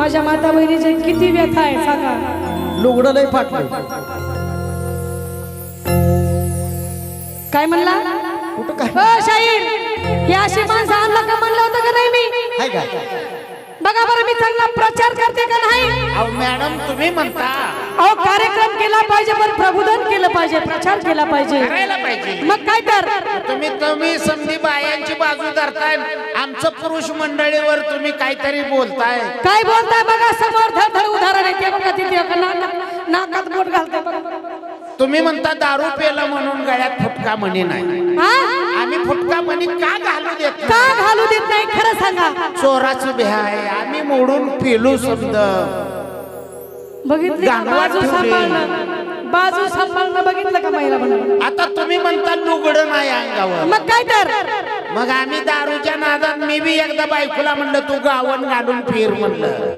माझ्या माता बहिणीचे किती व्यथा आहे सांगा। लुगडं लय फाटलं। काय म्हणला? कुठं काय? हो शाहीर, हे अशी माणसं आणला का म्हणलं होतं का नाही मी? हाय का? बघा बरं मी चांगला प्रचार करते का नाही? अहो मॅडम तुम्ही म्हणता अहो कार्यक्रम केला पाहिजे पण प्रबोधन केलं पाहिजे, प्रचार केला पाहिजे, करायला पाहिजे। मग काय तर तुम्ही समधी बायांची बाजू धरताय, आमचं पुरुष मंडळीवर तुम्ही काहीतरी बोलताय। काय बोलताय बघा, समोर धड धड उदाहरण आहे ते बघा, तिथे नाकात बोट घालते बघा। तुम्ही म्हणता दारू पेला म्हणून गळ्यात फुटका मणी नाही, हा? आम्ही फुटका मणी का घालू देत का नाही? घालू देत नाही खरं सांगा। चोराची भ्या आहे, आम्ही मोडून पेलू समज बघितली का? गांडवात बाजू ठेवली। सांभाळणं, बाजू सांभाळणं बघितलं का महिला म्हणून? आता तुम्ही म्हणता लुगडं नाही अंगावर, मग काय तर मग आम्ही दारूच्या नादात मी बी एकदा बायकोला म्हणलं तू गावन घालून फिर म्हणलं।